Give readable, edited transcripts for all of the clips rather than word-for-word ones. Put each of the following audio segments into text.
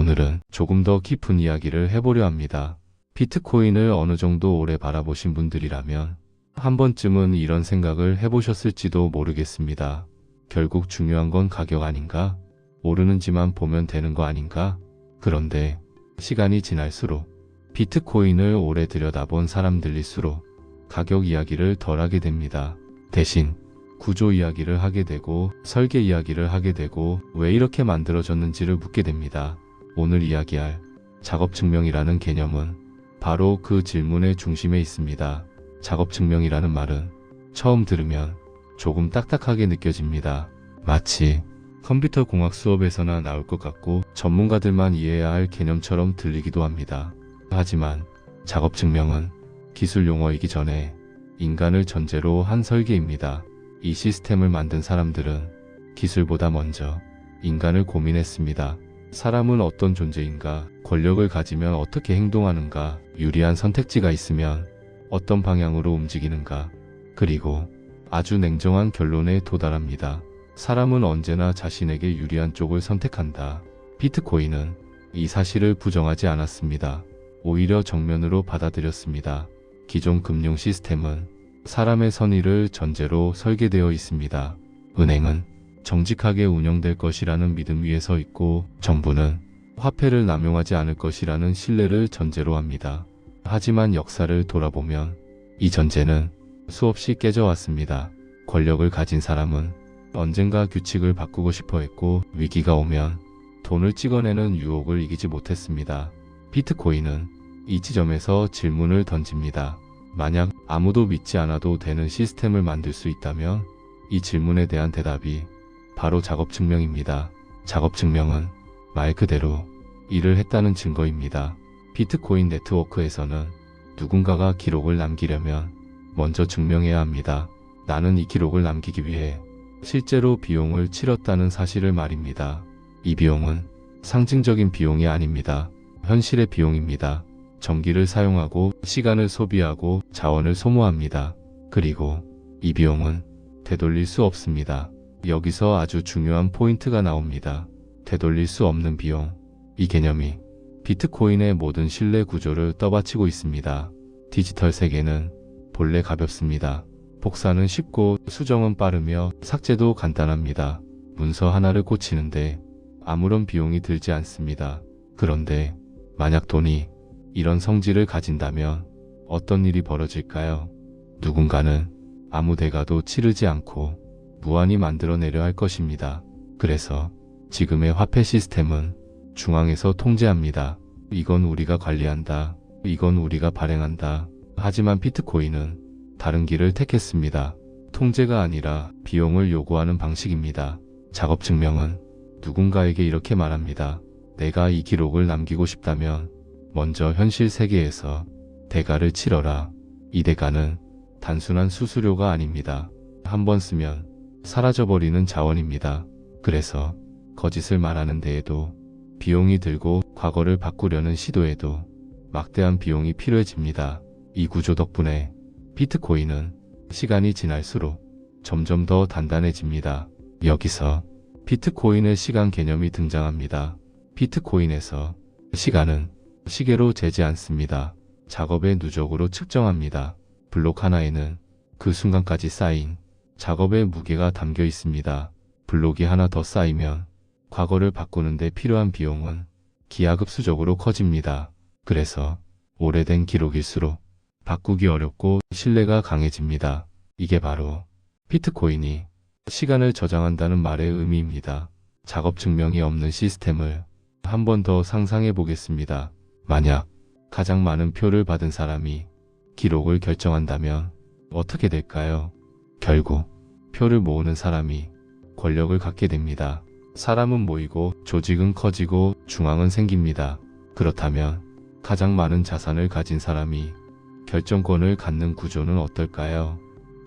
오늘은 조금 더 깊은 이야기를 해보려 합니다. 비트코인을 어느 정도 오래 바라보신 분들이라면 한 번쯤은 이런 생각을 해보셨을지도 모르겠습니다. 결국 중요한 건 가격 아닌가? 오르는지만 보면 되는 거 아닌가? 그런데 시간이 지날수록 비트코인을 오래 들여다본 사람들일수록 가격 이야기를 덜 하게 됩니다. 대신 구조 이야기를 하게 되고 설계 이야기를 하게 되고 왜 이렇게 만들어졌는지를 묻게 됩니다. 오늘 이야기할 작업증명이라는 개념은 바로 그 질문의 중심에 있습니다. 작업증명이라는 말은 처음 들으면 조금 딱딱하게 느껴집니다. 마치 컴퓨터 공학 수업에서나 나올 것 같고 전문가들만 이해해야 할 개념처럼 들리기도 합니다. 하지만 작업증명은 기술 용어이기 전에 인간을 전제로 한 설계입니다. 이 시스템을 만든 사람들은 기술보다 먼저 인간을 고민했습니다. 사람은 어떤 존재인가, 권력을 가지면 어떻게 행동하는가, 유리한 선택지가 있으면 어떤 방향으로 움직이는가, 그리고 아주 냉정한 결론에 도달합니다. 사람은 언제나 자신에게 유리한 쪽을 선택한다. 비트코인은 이 사실을 부정하지 않았습니다. 오히려 정면으로 받아들였습니다. 기존 금융 시스템은 사람의 선의를 전제로 설계되어 있습니다. 은행은 정직하게 운영될 것이라는 믿음 위에 서 있고 정부는 화폐를 남용하지 않을 것이라는 신뢰를 전제로 합니다. 하지만 역사를 돌아보면 이 전제는 수없이 깨져왔습니다. 권력을 가진 사람은 언젠가 규칙을 바꾸고 싶어 했고 위기가 오면 돈을 찍어내는 유혹을 이기지 못했습니다. 비트코인은 이 지점에서 질문을 던집니다. 만약 아무도 믿지 않아도 되는 시스템을 만들 수 있다면 이 질문에 대한 대답이 바로 작업증명입니다. 작업증명은 말 그대로 일을 했다는 증거입니다. 비트코인 네트워크에서는 누군가가 기록을 남기려면 먼저 증명해야 합니다. 나는 이 기록을 남기기 위해 실제로 비용을 치렀다는 사실을 말입니다. 이 비용은 상징적인 비용이 아닙니다. 현실의 비용입니다. 전기를 사용하고 시간을 소비하고 자원을 소모합니다. 그리고 이 비용은 되돌릴 수 없습니다. 여기서 아주 중요한 포인트가 나옵니다. 되돌릴 수 없는 비용. 이 개념이 비트코인의 모든 신뢰 구조를 떠받치고 있습니다. 디지털 세계는 본래 가볍습니다. 복사는 쉽고 수정은 빠르며 삭제도 간단합니다. 문서 하나를 고치는데 아무런 비용이 들지 않습니다. 그런데 만약 돈이 이런 성질을 가진다면 어떤 일이 벌어질까요? 누군가는 아무 대가도 치르지 않고 무한히 만들어내려 할 것입니다. 그래서 지금의 화폐 시스템은 중앙에서 통제합니다. 이건 우리가 관리한다. 이건 우리가 발행한다. 하지만 비트코인은 다른 길을 택했습니다. 통제가 아니라 비용을 요구하는 방식입니다. 작업증명은 누군가에게 이렇게 말합니다. 내가 이 기록을 남기고 싶다면 먼저 현실 세계에서 대가를 치러라. 이 대가는 단순한 수수료가 아닙니다. 한 번 쓰면 사라져버리는 자원입니다. 그래서 거짓을 말하는 데에도 비용이 들고 과거를 바꾸려는 시도에도 막대한 비용이 필요해집니다. 이 구조 덕분에 비트코인은 시간이 지날수록 점점 더 단단해집니다. 여기서 비트코인의 시간 개념이 등장합니다. 비트코인에서 시간은 시계로 재지 않습니다. 작업의 누적으로 측정합니다. 블록 하나에는 그 순간까지 쌓인 작업의 무게가 담겨 있습니다. 블록이 하나 더 쌓이면 과거를 바꾸는 데 필요한 비용은 기하급수적으로 커집니다. 그래서 오래된 기록일수록 바꾸기 어렵고 신뢰가 강해집니다. 이게 바로 비트코인이 시간을 저장한다는 말의 의미입니다. 작업 증명이 없는 시스템을 한 번 더 상상해 보겠습니다. 만약 가장 많은 표를 받은 사람이 기록을 결정한다면 어떻게 될까요? 결국 표를 모으는 사람이 권력을 갖게 됩니다. 사람은 모이고 조직은 커지고 중앙은 생깁니다. 그렇다면 가장 많은 자산을 가진 사람이 결정권을 갖는 구조는 어떨까요?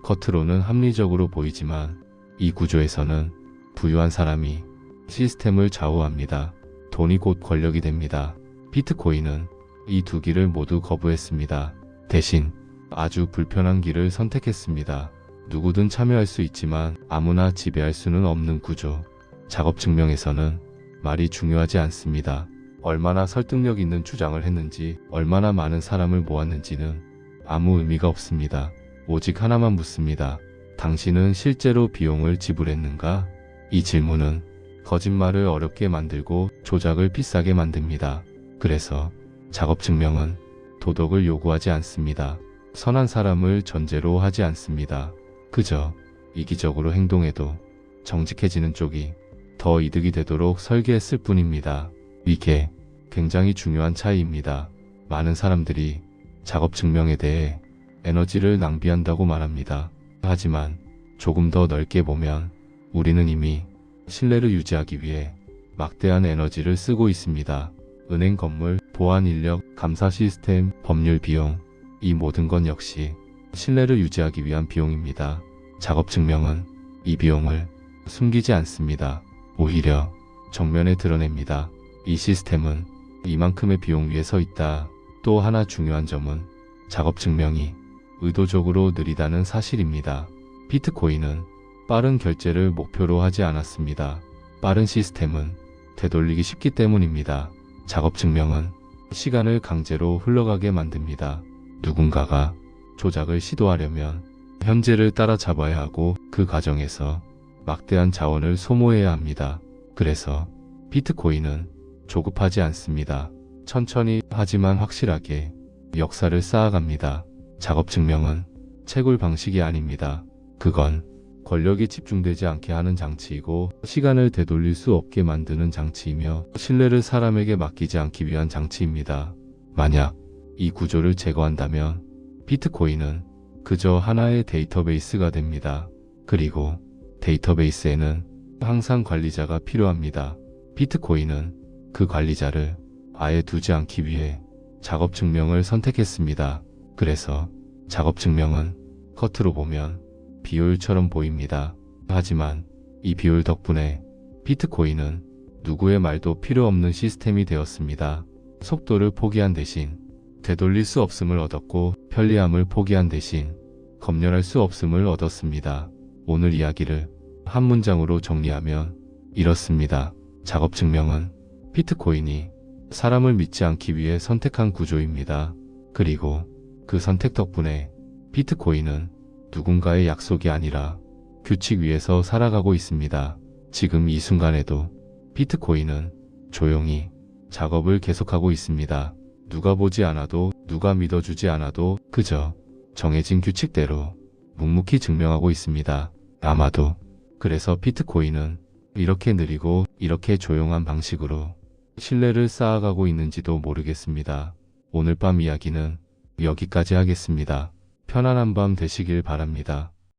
겉으로는 합리적으로 보이지만 이 구조에서는 부유한 사람이 시스템을 좌우합니다. 돈이 곧 권력이 됩니다. 비트코인은 이 두 길을 모두 거부했습니다. 대신 아주 불편한 길을 선택했습니다. 누구든 참여할 수 있지만 아무나 지배할 수는 없는 구조. 작업 증명에서는 말이 중요하지 않습니다. 얼마나 설득력 있는 주장을 했는지, 얼마나 많은 사람을 모았는지는 아무 의미가 없습니다. 오직 하나만 묻습니다. 당신은 실제로 비용을 지불했는가? 이 질문은 거짓말을 어렵게 만들고 조작을 비싸게 만듭니다. 그래서 작업 증명은 도덕을 요구하지 않습니다. 선한 사람을 전제로 하지 않습니다. 그저 이기적으로 행동해도 정직해지는 쪽이 더 이득이 되도록 설계했을 뿐입니다. 이게 굉장히 중요한 차이입니다. 많은 사람들이 작업 증명에 대해 에너지를 낭비한다고 말합니다. 하지만 조금 더 넓게 보면 우리는 이미 신뢰를 유지하기 위해 막대한 에너지를 쓰고 있습니다. 은행 건물, 보안 인력, 감사 시스템, 법률 비용, 이 모든 건 역시 신뢰를 유지하기 위한 비용입니다. 작업 증명은 이 비용을 숨기지 않습니다. 오히려 정면에 드러냅니다. 이 시스템은 이만큼의 비용 위에 서 있다. 또 하나 중요한 점은 작업 증명이 의도적으로 느리다는 사실입니다. 비트코인은 빠른 결제를 목표로 하지 않았습니다. 빠른 시스템은 되돌리기 쉽기 때문입니다. 작업 증명은 시간을 강제로 흘러가게 만듭니다. 누군가가 조작을 시도하려면 현재를 따라잡아야 하고 그 과정에서 막대한 자원을 소모해야 합니다. 그래서 비트코인은 조급하지 않습니다. 천천히 하지만 확실하게 역사를 쌓아갑니다. 작업 증명은 채굴 방식이 아닙니다. 그건 권력이 집중되지 않게 하는 장치이고 시간을 되돌릴 수 없게 만드는 장치이며 신뢰를 사람에게 맡기지 않기 위한 장치입니다. 만약 이 구조를 제거한다면 비트코인은 그저 하나의 데이터베이스가 됩니다. 그리고 데이터베이스에는 항상 관리자가 필요합니다. 비트코인은 그 관리자를 아예 두지 않기 위해 작업 증명을 선택했습니다. 그래서 작업 증명은 겉으로 보면 비효율처럼 보입니다. 하지만 이 비효율 덕분에 비트코인은 누구의 말도 필요 없는 시스템이 되었습니다. 속도를 포기한 대신 되돌릴 수 없음을 얻었고 편리함을 포기한 대신 검열할 수 없음을 얻었습니다. 오늘 이야기를 한 문장으로 정리하면 이렇습니다. 작업 증명은 비트코인이 사람을 믿지 않기 위해 선택한 구조입니다. 그리고 그 선택 덕분에 비트코인은 누군가의 약속이 아니라 규칙 위에서 살아가고 있습니다. 지금 이 순간에도 비트코인은 조용히 작업을 계속하고 있습니다. 누가 보지 않아도, 누가 믿어주지 않아도 그저 정해진 규칙대로 묵묵히 증명하고 있습니다. 아마도 그래서 비트코인은 이렇게 느리고 이렇게 조용한 방식으로 신뢰를 쌓아가고 있는지도 모르겠습니다. 오늘 밤 이야기는 여기까지 하겠습니다. 편안한 밤 되시길 바랍니다.